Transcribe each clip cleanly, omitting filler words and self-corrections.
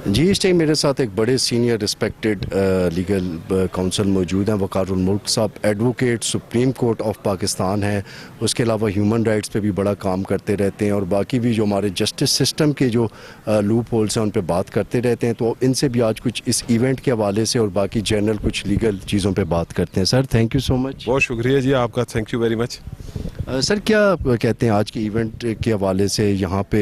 जी, इस टाइम मेरे साथ एक बड़े सीनियर रिस्पेक्टेड लीगल काउंसिल मौजूद हैं। वक़ारुल मुल्क साहब advocate supreme court of Pakistan हैं। उसके अलावा ह्यूमन राइट्स पे भी बड़ा काम करते रहते हैं और बाकी भी जो हमारे जस्टिस सिस्टम के जो लूप होल्स हैं उन पे बात करते रहते हैं। तो इनसे भी आज कुछ इस इवेंट के हवाले से और बाकी जनरल कुछ लीगल चीज़ों पर बात करते हैं। Sir, thank you so much. बहुत शुक्रिया जी आपका, thank you very much. Sir, क्या कहते हैं आज के इवेंट के हवाले से यहाँ पे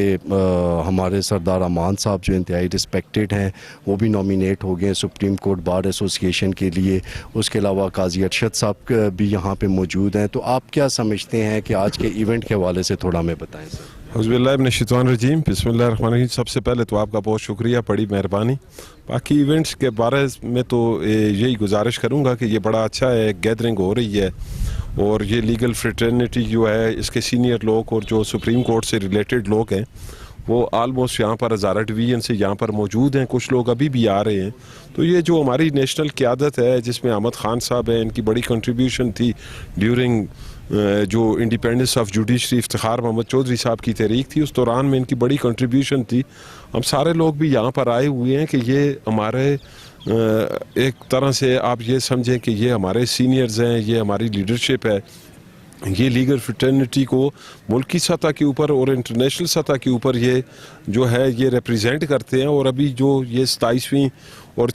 हमारे सरदार अमान साहब जो इंतहाई रिस्पेक्टेड हैं वो भी नॉमिनेट हो गए सुप्रीम कोर्ट बार एसोसिएशन के लिए। उसके अलावा काजी अरशद साहब भी यहाँ पे मौजूद हैं। तो आप क्या समझते हैं कि आज के इवेंट के हवाले से थोड़ा हमें बताएं सर। औज़ुबिल्लाहिमिनश्शैतानिर्रजीम, बिस्मिल्लाहिर्रहमानिर्रहीम। सबसे पहले तो आपका बहुत शुक्रिया, बड़ी मेहरबानी। बाकी इवेंट्स के बारे में तो यही गुजारिश करूँगा कि ये बड़ा अच्छा है, गैदरिंग हो रही है और ये लीगल फ्रेटर्निटी जो है इसके सीनियर लोग और जो सुप्रीम कोर्ट से रिलेटेड लोग हैं वो आलमोस्ट यहाँ पर हज़ारा डिवीज़न से यहाँ पर मौजूद हैं। कुछ लोग अभी भी आ रहे हैं। तो ये जो हमारी नेशनल क़यादत है जिसमें अहमद ख़ान साहब हैं, इनकी बड़ी कंट्रीब्यूशन थी ड्यूरिंग जो independence of judiciary Iftikhar Mohammad Chaudhry साहब की तहरीक थी, उस दौरान में इनकी बड़ी कंट्रीब्यूशन थी। हम सारे लोग भी यहाँ पर आए हुए हैं कि ये हमारे एक तरह से आप ये समझें कि ये हमारे सीनियर्स हैं, ये हमारी लीडरशिप है। ये लीगल फ्रेटर्निटी को मुल्की सतह के ऊपर और इंटरनेशनल सतह के ऊपर ये जो है ये रिप्रेजेंट करते हैं। और अभी जो ये 27वीं और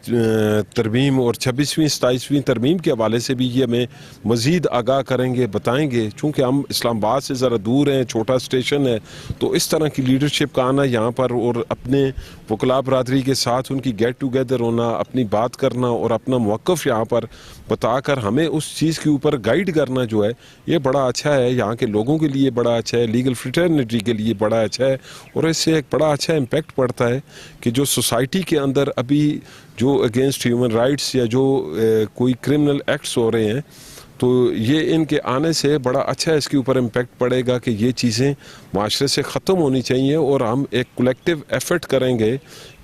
तरमीम और 26वीं 27वीं तरमीम के हवाले से भी ये हमें मज़ीद आगाह करेंगे, बताएंगे। चूँकि हम इस्लामाबाद से ज़रा दूर हैं, छोटा स्टेशन है, तो इस तरह की लीडरशिप का आना यहाँ पर और अपने वकला बरादरी के साथ उनकी गेट टुगेदर होना, अपनी बात करना और अपना मौक़िफ़ यहाँ पर बताकर हमें उस चीज़ के ऊपर गाइड करना जो है ये बड़ा अच्छा है। यहाँ के लोगों के लिए बड़ा अच्छा है, लीगल फ्रेटर्निटी के लिए बड़ा अच्छा है और इससे एक बड़ा अच्छा इम्पेक्ट पड़ता है कि जो सोसाइटी के अंदर अभी जो अगेंस्ट ह्यूमन राइट्स या जो कोई क्रिमिनल एक्ट्स हो रहे हैं तो ये इनके आने से बड़ा अच्छा इसके ऊपर इम्पेक्ट पड़ेगा कि ये चीज़ें माशरे से ख़त्म होनी चाहिए और हम एक कलेक्टिव एफर्ट करेंगे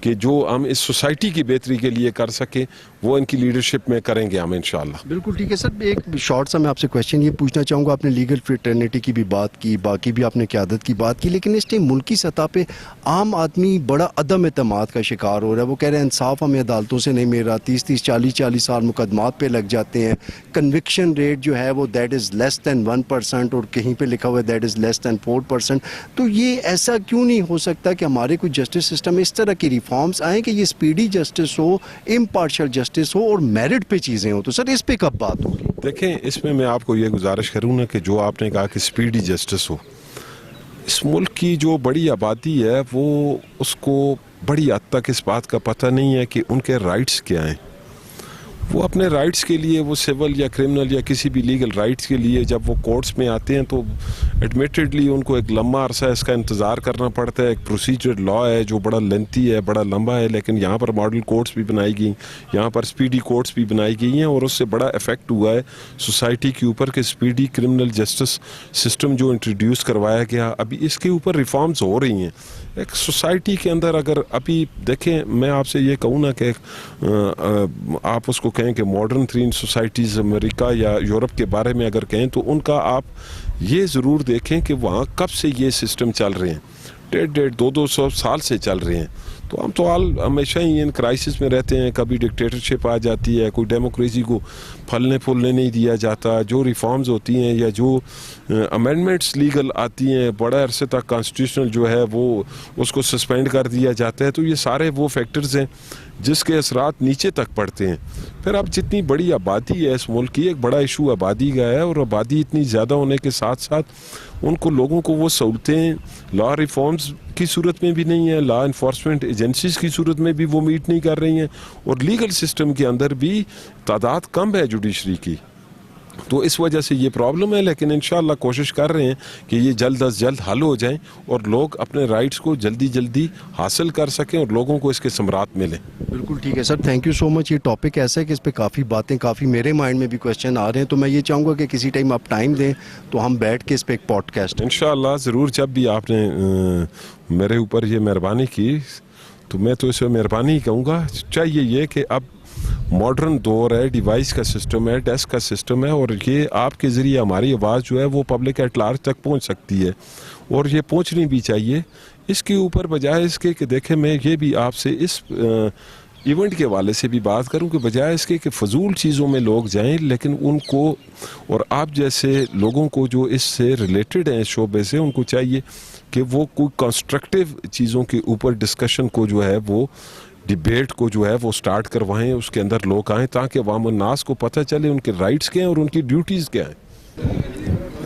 कि जो हम इस सोसाइटी की बेहतरी के लिए कर सकें वो इनकी लीडरशिप में करेंगे हम इंशाअल्लाह। बिल्कुल ठीक है सर। एक शॉर्ट सा मैं आपसे क्वेश्चन ये पूछना चाहूँगा। आपने लीगल फ्रेटर्निटी की भी बात की, बाकी भी आपने क़यादत की बात की, लेकिन इस टाइम मुल्की सतह पे आम आदमी बड़ा अदम एतमाद का शिकार हो रहा है। वो कह रहे हैं इंसाफ हमें अदालतों से नहीं मिल रहा, 30-30 40-40 साल मुकदमात पे लग जाते हैं। कन्विक्शन रेट जो है वो दैट इज़ लेस दैन 1% और कहीं पर लिखा हुआ है दैट इज़ लेस दैन 4%। तो ये ऐसा क्यों नहीं हो सकता कि हमारे कोई जस्टिस सिस्टम इस तरह की रिफॉर्म्स आएँ कि ये स्पीडी जस्टिस हो, इम्पार्शियल जस्टिस हो और मेरिट पे चीज़ें हो। तो सर इस पे कब बात होगी? देखें, इसमें मैं आपको ये गुजारिश करूँ ना कि जो आपने कहा कि स्पीडी जस्टिस हो, इस मुल्क की जो बड़ी आबादी है वो उसको बड़ी हद तक इस बात का पता नहीं है कि उनके राइट्स क्या हैं। वो अपने राइट्स के लिए, वो सिविल या क्रिमिनल या किसी भी लीगल राइट्स के लिए जब वो कोर्ट्स में आते हैं तो एडमिटेडली उनको एक लंबा अरसा इसका इंतज़ार करना पड़ता है। एक प्रोसीजर लॉ है जो बड़ा लेंथी है, बड़ा लंबा है, लेकिन यहाँ पर मॉडल कोर्ट्स भी बनाई गई, यहाँ पर स्पीडी कोर्ट्स भी बनाई गई हैं और उससे बड़ा इफ़ेक्ट हुआ है सोसाइटी के ऊपर कि स्पीडी क्रिमिनल जस्टिस सिस्टम जो इंट्रोड्यूस करवाया गया, अभी इसके ऊपर रिफॉर्म्स हो रही हैं। एक सोसाइटी के अंदर अगर अभी देखें, मैं आपसे ये कहूँ ना कि आप उसको कहें कि मॉडर्न 3 सोसाइटीज़ अमेरिका या यूरोप के बारे में अगर कहें तो उनका आप ये ज़रूर देखें कि वहाँ कब से ये सिस्टम चल रहे हैं, 150-200 साल से चल रहे हैं। तो हम तो हमेशा ही इन क्राइसिस में रहते हैं। कभी डिक्टेटरशिप आ जाती है, कोई डेमोक्रेसी को फलने फूलने नहीं दिया जाता। जो रिफॉर्म्स होती हैं या जो अमेंडमेंट्स लीगल आती हैं, बड़ा अरसे तक कॉन्स्टिट्यूशनल जो है वो उसको सस्पेंड कर दिया जाता है। तो ये सारे वो फैक्टर्स हैं जिसके असरात नीचे तक पड़ते हैं। फिर अब जितनी बड़ी आबादी है इस मुल्क की, एक बड़ा इशू आबादी का है और आबादी इतनी ज़्यादा होने के साथ साथ उनको लोगों को वो सहूलतें लॉ रिफॉर्म्स की सूरत में भी नहीं है, लॉ इन्फोर्समेंट एजेंसीज़ की सूरत में भी वो मीट नहीं कर रही हैं और लीगल सिस्टम के अंदर भी तादाद कम है जुडिशरी की। तो इस वजह से ये प्रॉब्लम है, लेकिन इंशाअल्लाह कोशिश कर रहे हैं कि ये जल्द अज जल्द हल हो जाएं और लोग अपने राइट्स को जल्दी जल्दी हासिल कर सकें और लोगों को इसके समरात मिलें। बिल्कुल ठीक है sir, thank you so much. ये टॉपिक ऐसा है कि इस पे काफ़ी बातें, काफ़ी मेरे माइंड में भी क्वेश्चन आ रहे हैं। तो मैं ये चाहूँगा कि किसी टाइम आप टाइम दें तो हम बैठ के इस पर एक पॉडकास्ट इंशाअल्लाह ज़रूर। जब भी आपने मेरे ऊपर ये मेहरबानी की तो मैं तो इसे मेहरबानी कहूँगा। चाहिए ये कि अब मॉडर्न दौर है, डिवाइस का सिस्टम है, डेस्क का सिस्टम है और ये आपके ज़रिए हमारी आवाज़ जो है वो पब्लिक एट लार्ज तक पहुंच सकती है और ये पहुंचनी भी चाहिए। इसके ऊपर बजाय इसके कि देखें, मैं ये भी आपसे इस इवेंट के हवाले से भी बात करूं कि बजाय इसके कि फजूल चीज़ों में लोग जाएं, लेकिन उनको और आप जैसे लोगों को जो इससे रिलेटेड हैं, इस शोबे से, उनको चाहिए कि वो कोई कंस्ट्रक्टिव चीज़ों के ऊपर डिस्कशन को जो है वो डिबेट को जो है वो स्टार्ट करवाएं, उसके अंदर लोग आएँ ताकि अवाम नास को पता चले उनके राइट्स क्या हैं और उनकी ड्यूटीज़ क्या हैं।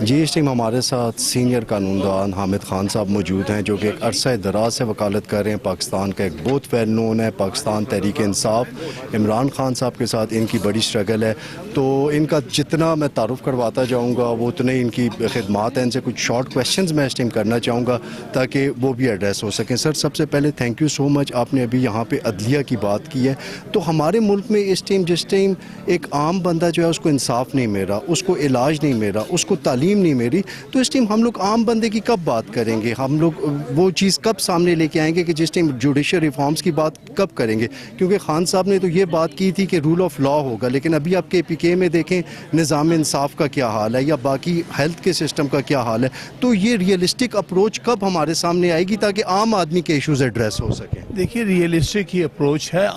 जी, इस टाइम हमारे साथ सीनियर कानूनदान हामिद खान साहब मौजूद हैं, जो कि एक अरसा दराज से वकालत कर रहे हैं। पाकिस्तान का एक बहुत वेल नोन है, पाकिस्तान तहरीक इंसाफ, इमरान खान साहब के साथ इनकी बड़ी स्ट्रगल है। तो इनका जितना मैं तारुफ करवाता जाऊँगा वो उतने इनकी खिदमात हैं। इनसे कुछ शॉर्ट क्वेश्चंस मैं इस टाइम करना चाहूँगा ताकि वो भी एड्रेस हो सकें। सर, सबसे पहले थैंक यू सो मच, आपने अभी यहाँ पर अदलिया की बात की है। तो हमारे मुल्क में इस टाइम जिस टाइम एक आम बंदा जो है उसको इंसाफ नहीं मिल रहा, उसको इलाज नहीं मिल रहा, उसको तालीम नहीं मेरी, तो इस टाइम हम लोग आम बंदे की कब बात करेंगे? हम लोग वो चीज़ कब सामने लेके आएंगे कि जिस टाइम जुडिशल रिफॉर्म्स की बात कब करेंगे? क्योंकि खान साहब ने तो ये बात की थी कि रूल ऑफ लॉ होगा, लेकिन अभी आप KPK में देखें निज़ाम इंसाफ का क्या हाल है या बाकी हेल्थ के सिस्टम का क्या हाल है। तो ये रियलिस्टिक अप्रोच कब हमारे सामने आएगी ताकि आम आदमी के इशूज़ एड्रेस हो सकें? देखिए, रियलिस्टिक ही अप्रोच है।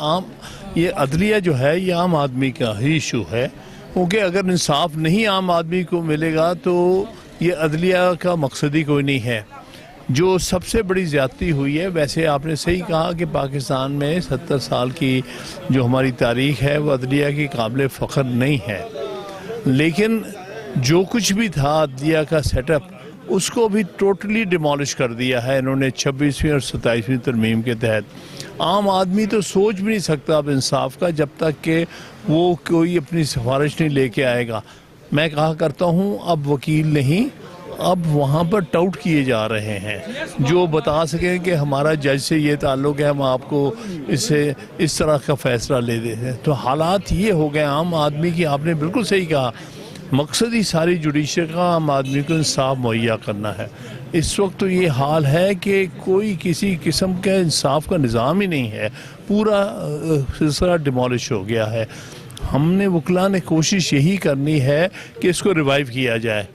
ये अदलिया जो है ये आम आदमी का ही इशू है, क्योंकि अगर इंसाफ नहीं आम आदमी को मिलेगा तो ये अदलिया का मकसद ही कोई नहीं है। जो सबसे बड़ी ज़्यादती हुई है, वैसे आपने सही कहा कि पाकिस्तान में 70 साल की जो हमारी तारीख़ है वो अदलिया की काबिल फ़ख्र नहीं है, लेकिन जो कुछ भी था अदलिया का सेटअप उसको भी टोटली डिमोलिश कर दिया है इन्होंने 26वीं और 27वीं तरमीम के तहत। आम आदमी तो सोच भी नहीं सकता अब इंसाफ का जब तक कि वो कोई अपनी सिफारिश नहीं लेके आएगा। मैं कहा करता हूँ अब वकील नहीं, अब वहाँ पर टाउट किए जा रहे हैं जो बता सकें कि हमारा जज से ये ताल्लुक़ है, हम आपको इससे इस तरह का फ़ैसला ले देते हैं। तो हालात ये हो गए आम आदमी की। आपने बिल्कुल सही कहा, मकसद ही सारी जुडिशरी का आम आदमी को इंसाफ मुहैया करना है। इस वक्त तो ये हाल है कि कोई किसी किस्म का इंसाफ का निज़ाम ही नहीं है, पूरा सिलसिला डिमोलिश हो गया है। हमने वकला ने कोशिश यही करनी है कि इसको रिवाइव किया जाए,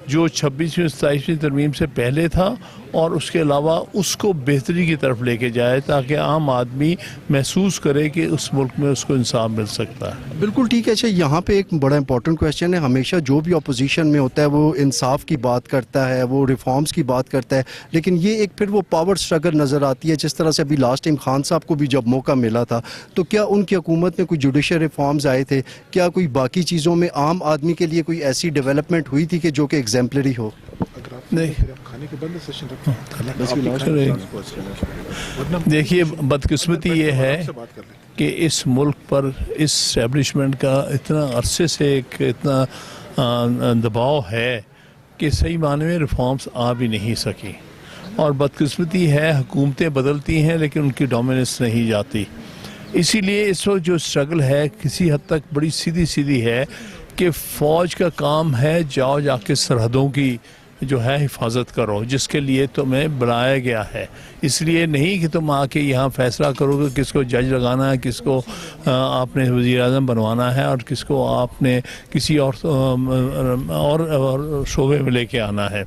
जो 26वीं 27वीं तरमीम से पहले था, और उसके अलावा उसको बेहतरी की तरफ लेके जाए ताकि आम आदमी महसूस करे कि उस मुल्क में उसको इंसाफ मिल सकता है। बिल्कुल ठीक है। अच्छा, यहाँ पे एक बड़ा इंपॉर्टेंट क्वेश्चन है। हमेशा जो भी अपोजिशन में होता है वो इंसाफ की बात करता है, वो रिफॉर्म्स की बात करता है, लेकिन ये एक फिर वो पावर स्ट्रगल नज़र आती है। जिस तरह से अभी लास्ट टाइम खान साहब को भी जब मौका मिला था, तो क्या उनकी हुकूमत में कोई जुडिशल रिफॉर्म्स आए थे? क्या कोई बाकी चीज़ों में आम आदमी के लिए कोई ऐसी डेवलपमेंट हुई थी कि जो कि एग्जाम्पलरी हो? देखिए, बदकिस्मती ये है कि इस मुल्क पर इस एस्टेब्लिशमेंट का इतना अरसे से एक इतना दबाव है कि सही माने में रिफॉर्म्स आ भी नहीं सकी, और बदकिस्मती है हुकूमतें बदलती हैं लेकिन उनकी डोमिनेंस नहीं जाती। इसीलिए इस वक्त जो स्ट्रगल है किसी हद तक बड़ी सीधी सीधी है कि फ़ौज का काम है जाओ जाके सरहदों की जो है हिफाजत करो, जिसके लिए तुम्हें बुलाया गया है। इसलिए नहीं कि तुम आके यहाँ फ़ैसला करोगे किसको जज लगाना है, किसको आपने वज़ीर आज़म बनवाना है और किसको आपने किसी और शोबे में लेके आना है।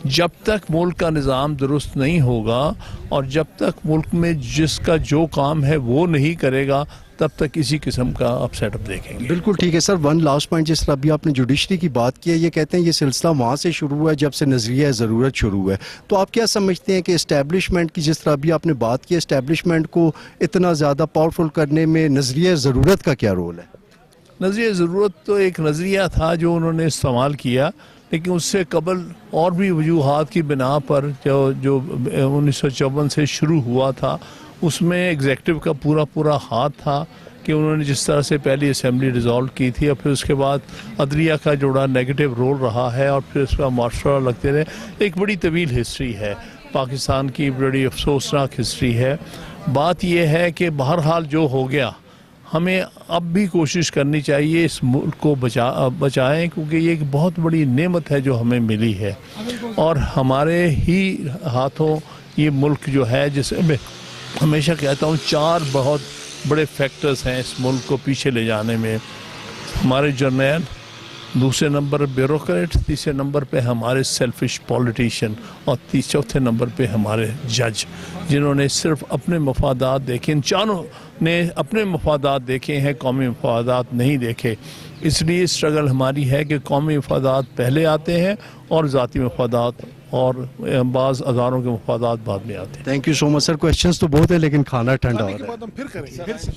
जब तक मुल्क का निज़ाम दुरुस्त नहीं होगा और जब तक मुल्क में जिसका जो काम है वो नहीं करेगा, तब तक इसी किस्म का आप सेटअप देखेंगे। बिल्कुल ठीक है सर। वन लास्ट पॉइंट, जिस तरह अभी आपने जुडिशरी की बात की है, ये कहते हैं ये सिलसिला वहाँ से शुरू हुआ है जब से नज़रिया ज़रूरत शुरू हुआ है। तो आप क्या समझते हैं कि इस्टेब्लिशमेंट की, जिस तरह अभी आपने बात की, इस्टेब्लिशमेंट को इतना ज़्यादा पावरफुल करने में नज़रिया ज़रूरत का क्या रोल है? नज़रिया ज़रूरत तो एक नज़रिया था जो उन्होंने इस्तेमाल किया, लेकिन उससे कबल और भी वजूहात की बिना पर जो 1954 से शुरू हुआ था, उसमें एग्जेक्टिव का पूरा हाथ था कि उन्होंने जिस तरह से पहली असेंबली डिज़ोल्व की थी और फिर उसके बाद अदलिया का जोड़ा नेगेटिव रोल रहा है और फिर उसका माशवरा लगते रहे। एक बड़ी तवील हिस्ट्री है पाकिस्तान की, बड़ी अफसोसनाक हिस्ट्री है। बात यह है कि बहरहाल जो हो गया, हमें अब भी कोशिश करनी चाहिए इस मुल्क को बचाएं, क्योंकि ये एक बहुत बड़ी नेमत है जो हमें मिली है, और हमारे ही हाथों ये मुल्क जो है, जिसे मैं हमेशा कहता हूँ 4 बहुत बड़े फैक्टर्स हैं इस मुल्क को पीछे ले जाने में। हमारे जर्नैल, दूसरे नंबर ब्यूरोक्रेट, तीसरे नंबर पे हमारे सेल्फिश पॉलिटिशियन और चौथे नंबर पे हमारे जज, जिन्होंने सिर्फ अपने मफादात देखे। इन चारों ने अपने मफादात देखे हैं, कौमी मफादात नहीं देखे। इसलिए स्ट्रगल हमारी है कि कौमी मफादात पहले आते हैं और ज़ाती मफादात और बाज़ अदारों के मफादात बाद में आते हैं। Thank you so much sir. Questions तो बहुत है लेकिन खाना ठंडा हो रहा है। बाद हम फिर करेंगे फिर से